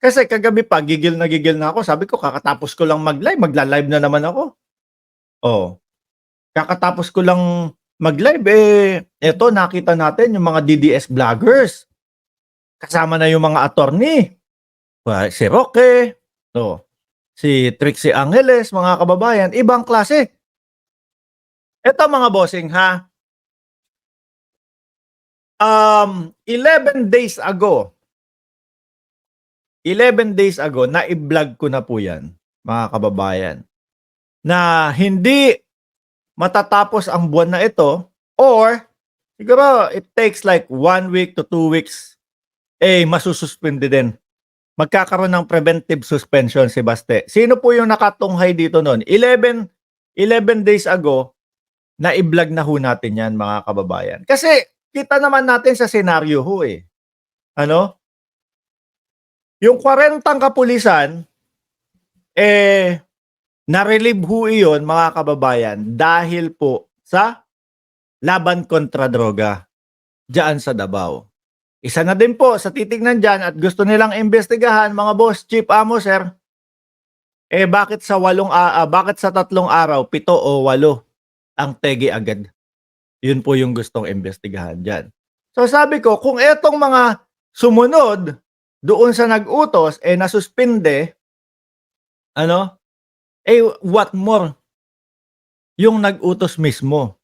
Kasi kagabi pa gigil na ako, sabi ko kakatapos ko lang mag-live, magla-live na naman ako. Oh, kakatapos ko lang mag-live, eto nakita natin yung mga DDS vloggers. Kasama na yung mga attorney. Si Roque, oh, si Trixie Angeles, mga kababayan, ibang klase. Eto mga bossing ha, 11 days ago, na-i-vlog ko na po yan, mga kababayan, na hindi matatapos ang buwan na ito or siguro it takes like 1 week to 2 weeks, masususpende din. Magkakaroon ng preventive suspension si Baste. Sino po yung nakatunghay dito noon? 11 days ago, na-i-vlog na ho natin yan, mga kababayan. Kasi kita naman natin sa senaryo ho Ano? Yung 40 kapulisan, na-relieve ho iyon, mga kababayan, dahil po sa laban kontra droga diyan sa Davao. Isa na din po sa titignan dyan at gusto nilang imbestigahan, mga boss, chief amo, sir, bakit sa 3 araw, 7 o 8 ang tegi agad? Yun po yung gustong imbestigahan dyan. So sabi ko, kung etong mga sumunod doon sa nag-utos, nasuspinde, what more? Yung nag-utos mismo.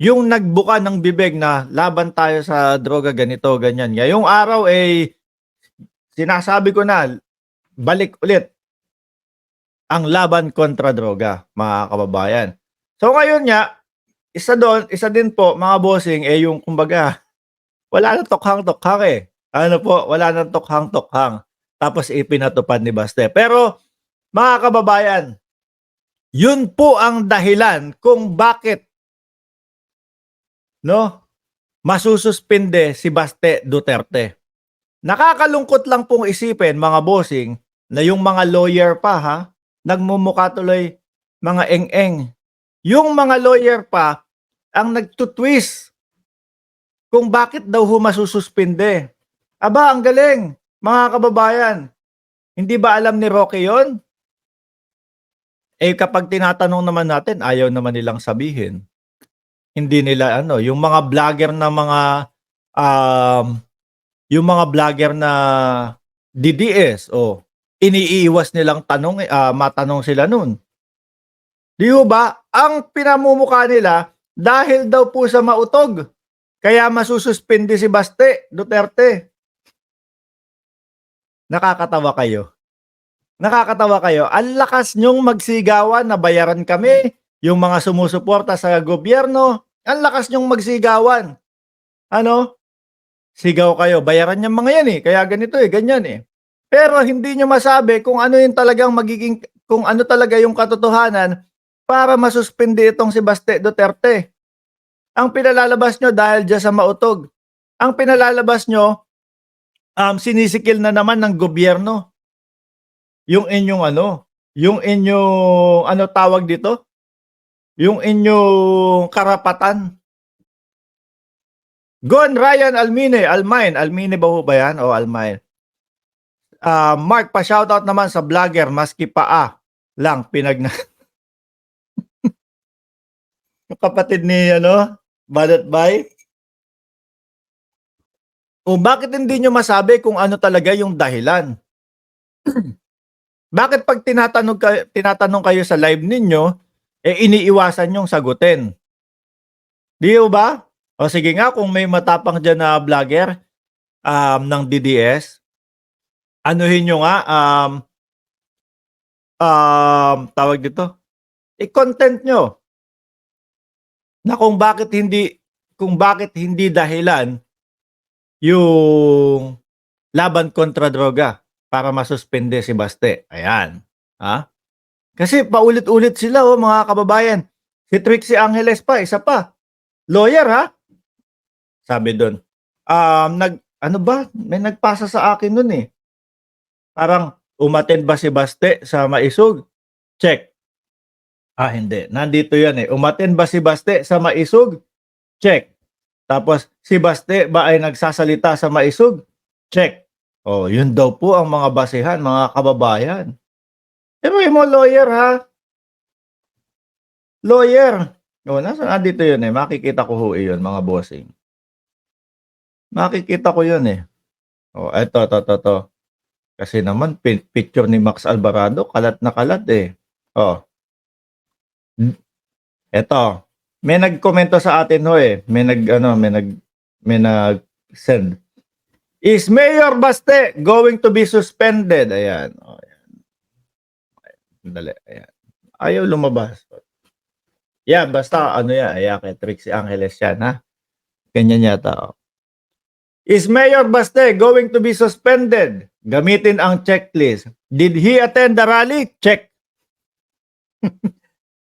Yung nagbuka ng bibig na laban tayo sa droga, ganito, ganyan. Ngayong araw, sinasabi ko na, balik ulit ang laban kontra droga, mga kababayan. So ngayon nga, isa din po, mga bossing, yung kumbaga, wala na tokhang-tokhang wala na tokhang-tokhang. Tapos ipinatupad ni Baste. Pero, mga kababayan, yun po ang dahilan kung bakit masususpinde si Baste Duterte. Nakakalungkot lang pong isipin, mga bossing, na yung mga lawyer pa nagmumukha tuloy mga eng-eng. Yung mga lawyer pa ang nagtutwist kung bakit daw masususpinde. Aba, ang galing, mga kababayan. Hindi ba alam ni Roque yon? Kapag tinatanong naman natin, ayaw naman nilang sabihin. Hindi nila yung mga vlogger na yung mga vlogger na DDS, iniiwas nilang matanong sila nun. Di ba? Ang pinamumukha nila, dahil daw po sa mautog, kaya masususpindi si Baste Duterte. Nakakatawa kayo. Nakakatawa kayo. Ang lakas nyong magsigawan na bayaran kami, yung mga sumusuporta sa gobyerno, ang lakas nyong magsigawan. Sigaw kayo, bayaran yung mga yan kaya ganito ganyan Pero hindi nyo masabi kung ano yung talagang kung ano talaga yung katotohanan para masuspindi itong si Baste Duterte. Ang pinalalabas nyo dahil dyan sa mautog. Ang pinalalabas nyo, sinisikil na naman ng gobyerno. Yung inyong yung inyong tawag dito? Yung inyong karapatan. Gon Ryan Almine ba ho ba yan? O Almine. Mark, pa-shoutout naman sa vlogger, maski lang pinagna. Kapatid ni Badat Bay. O bakit hindi nyo masabi kung ano talaga yung dahilan? Bakit pag tinatanong kayo sa live ninyo, iniiwasan nyong sagutin? Di ba? O sige nga, kung may matapang dyan na vlogger ng DDS, anuhin nyo nga, tawag dito, i-content nyo na kung bakit hindi dahilan yung laban kontra droga para masuspende si Baste. Ayan. Kasi paulit-ulit sila mga kababayan. Si Trixie Angeles pa, isa pa. Lawyer sabi doon. May nagpasa sa akin noon Parang umattend ba si Baste sa Maisog? Check. Hindi. Nandito yan Umattend ba si Baste sa Maisog? Check. Tapos si Baste ba ay nagsasalita sa Maisog? Check. Oh, yun daw po ang mga basehan, mga kababayan. Biruin mo lawyer ha, lawyer. Oh, nandito yun, makikita ko ho iyon mga bossing. Makikita ko yun, Oh, eto. Kasi naman picture ni Max Alvarado kalat na kalat, Oh, eto, may nagkomento sa atin ho, may nag-send. Is Mayor Baste going to be suspended? Ayan, ayan. Sandali, ayan. Ayaw lumabas. Yeah, basta yan, kay Trixie Angeles yan, ha? Ganyan yata, Is Mayor Baste going to be suspended? Gamitin ang checklist. Did he attend the rally? Check.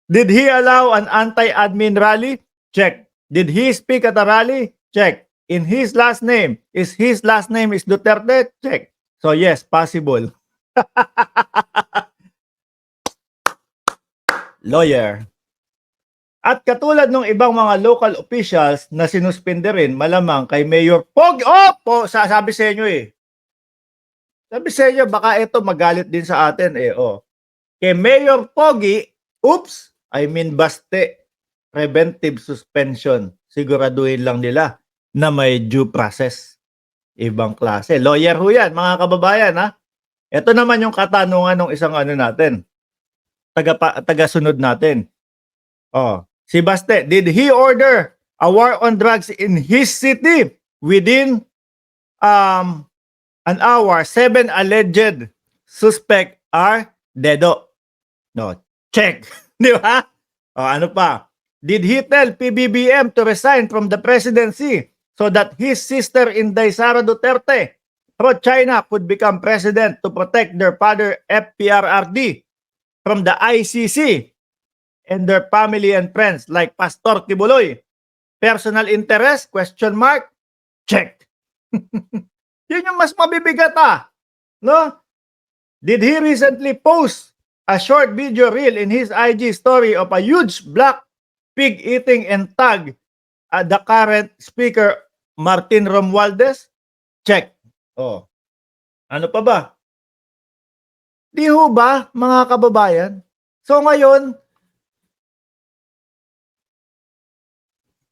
Did he allow an anti-admin rally? Check. Did he speak at a rally? Check. In his last name, is Duterte? Check. So yes, possible. Lawyer. At katulad ng ibang mga local officials na sinuspinde rin malamang kay Mayor Pogi. Sabi sa inyo Sabi sa inyo, baka ito magalit din sa atin Kay Mayor Pogi, Baste, preventive suspension. Siguraduhin lang nila na may due process. Ibang klase. Lawyer ho yan, mga kababayan, ha? Ito naman yung katanungan ng isang natin. Taga-sunod natin. Si Baste, did he order a war on drugs in his city within an hour? 7 alleged suspect are deado. No, check. Di ba? Ano pa? Did he tell PBBM to resign from the presidency so that his sister Inday Sara Duterte pro-China could become president to protect their father FPRRD from the ICC and their family and friends like Pastor Kibuloy? Personal interest? Question mark? Check. Yun yung mas mabibigat no? Did he recently post a short video reel in his IG story of a huge black pig eating and tag the current speaker Martin Romualdez? Check. Ano pa ba? Di ho ba, mga kababayan? So ngayon,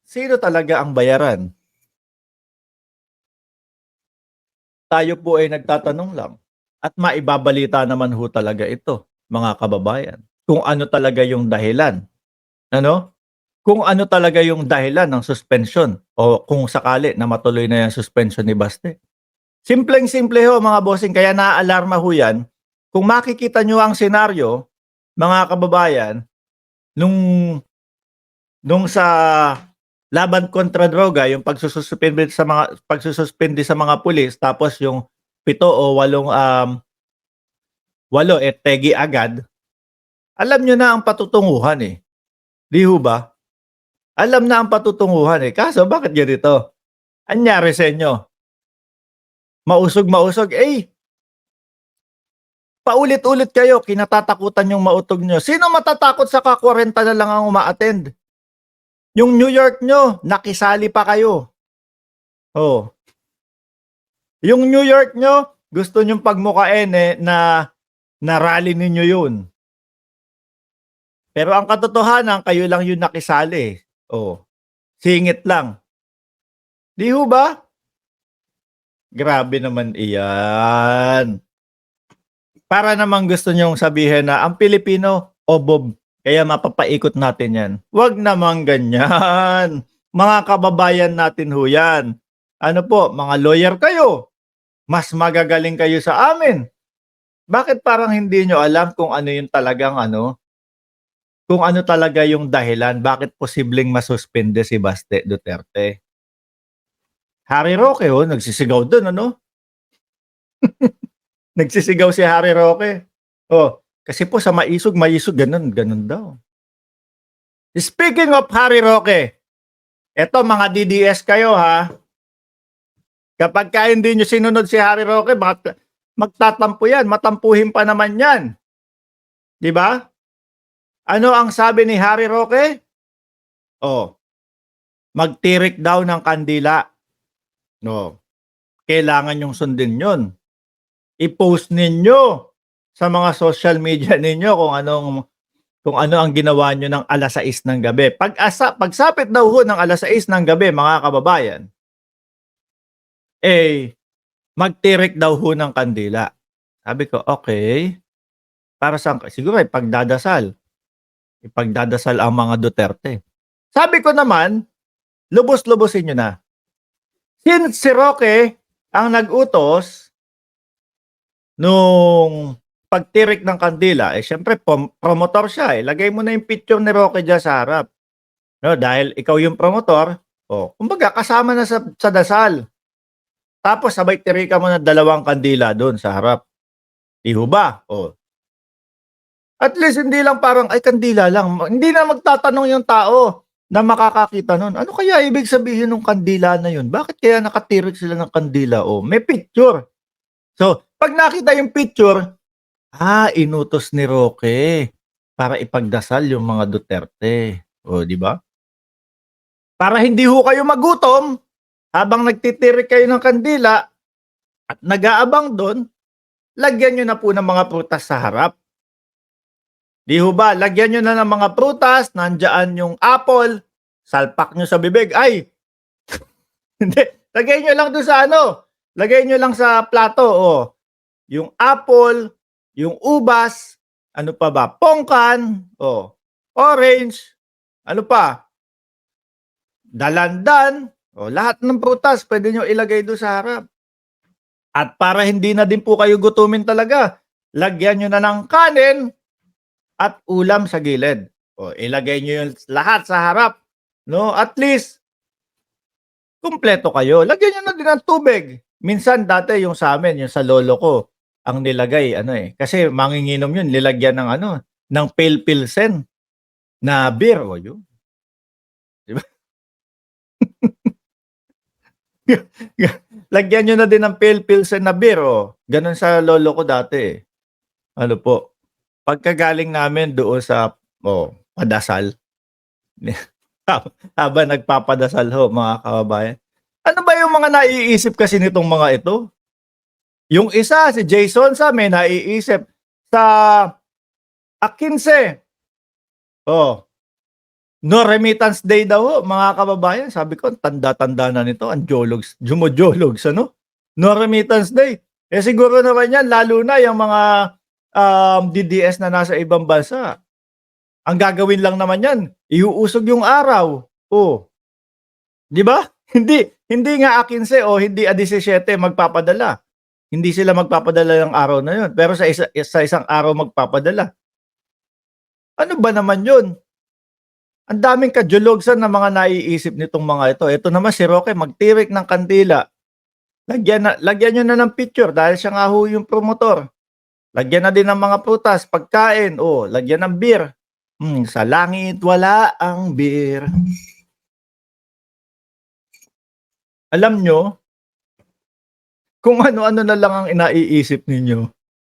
sino talaga ang bayaran? Tayo po ay nagtatanong lang. At maibabalita naman ho talaga ito, mga kababayan. Kung ano talaga yung dahilan. Ano? Kung ano talaga yung dahilan ng suspension o kung sakali na matuloy na yung suspension ni Baste. Simpleng-simple ho mga bossing, kaya naaalarma ho yan. Kung makikita nyo ang senaryo, mga kababayan, nung sa laban kontra droga, yung pagsususpende sa mga pulis, tapos yung 7 o 8 tegi agad, alam nyo na ang patutunguhan Di ho ba? Alam na ang patutunguhan Kaso bakit ganito? Anyari sa inyo? Mausog, paulit-ulit kayo, kinatatakutan yung mautog nyo. Sino matatakot sa ka-40 na lang ang uma-attend? Yung New York nyo, nakisali pa kayo. Yung New York nyo, gusto nyong pagmukain na rally ninyo yun. Pero ang katotohanan, kayo lang yung nakisali. Singit lang. Di ho ba? Grabe naman iyan. Para naman gusto nyong sabihin na ang Pilipino, obob, kaya mapapaikot natin yan. Wag namang ganyan. Mga kababayan natin ho yan. Ano po, mga lawyer kayo. Mas magagaling kayo sa amin. Bakit parang hindi nyo alam kung ano yung talagang kung ano talaga yung dahilan, bakit posibleng masuspende si Baste Duterte? Harry Roque, nagsisigaw dun, Nagsisigaw si Harry Roque. Kasi po sa maisog, ganun daw. Speaking of Harry Roque, eto mga DDS kayo Kapag hindi nyo sinunod si Harry Roque, magtatampo yan, matampuhin pa naman yan. Di ba? Ano ang sabi ni Harry Roque? Magtirik daw ng kandila. Kailangan yung sundin yun. i-post ninyo sa mga social media ninyo kung ano ang ginawa nyo ng 6:00 ng gabi. Pagsapit daw ho ng 6:00 ng gabi, mga kababayan, magtirik daw ho ng kandila. Sabi ko, okay, para saan? Siguro ipagdadasal ang mga Duterte. Sabi ko naman, lubos-lubosin nyo na. Since si Roque ang nag-utos nung pagtirik ng kandila, syempre promotor siya. Lagay mo na yung picture ni Roque dyan sa harap. No, dahil ikaw yung promotor, kumbaga kasama na sa dasal. Tapos sabay tirika mo ng 2 kandila doon sa harap. Di ho ba? At least hindi lang parang, ay kandila lang. Hindi na magtatanong yung tao na makakakita nun. Ano kaya ibig sabihin ng kandila na yun? Bakit kaya nakatirik sila ng kandila? May picture. So, pag nakita yung picture, inutos ni Roque para ipagdasal yung mga Duterte. Di ba? Para hindi ho kayo magutom habang nagtitirik kayo ng kandila at nag-aabang doon, lagyan nyo na po ng mga prutas sa harap. Di ho ba? Lagyan nyo na ng mga prutas, nandyan yung apple, salpak nyo sa bibig. Ay! Hindi. Lagay nyo lang doon sa lagay nyo lang sa plato. Yung apple, yung ubas, ano pa ba? Pongkan, orange, ano pa? Dalandan, lahat ng prutas pwede nyo ilagay doon sa harap. At para hindi na din po kayo gutumin talaga, lagyan nyo na ng kanin at ulam sa gilid. Ilagay nyo yung lahat sa harap. No? At least, kumpleto kayo. Lagyan nyo na din ng tubig. Minsan dati yung sa amin, yung sa lolo ko, ang nilagay, kasi manginginom yun, nilagyan ng ng pale pilsen na beer. Yun. Diba? Lagyan nyo na din ng pale pilsen na beer. Ganun sa lolo ko dati. Ano po? Pagkagaling namin doon sa padasal, habang nagpapadasal ho, mga kababayan. Ano ba yung mga naiisip kasi nitong mga ito? Yung isa, si Jason may naiisip sa 15. No remittance day daw ho, mga kababayan. Sabi ko, tanda-tanda na nito, ang jumojologs, No remittance day. Siguro naman yan, lalo na yung mga DDS na nasa ibang bansa. Ang gagawin lang naman yan, iuusog yung araw. Di ba? Hindi nga 15 o hindi 17 magpapadala. Hindi sila magpapadala ng araw na yun. Pero sa isang araw magpapadala. Ano ba naman yun? Ang daming kajulogsan na mga naiisip nitong mga ito. Ito naman si Roque, magtirik ng kandila. Lagyan nyo na ng picture dahil siya nga ho yung promotor. Lagyan na din ng mga prutas, pagkain. Lagyan ng beer. Sa langit wala ang beer. Alam nyo, kung ano-ano na lang ang inaiisip ninyo.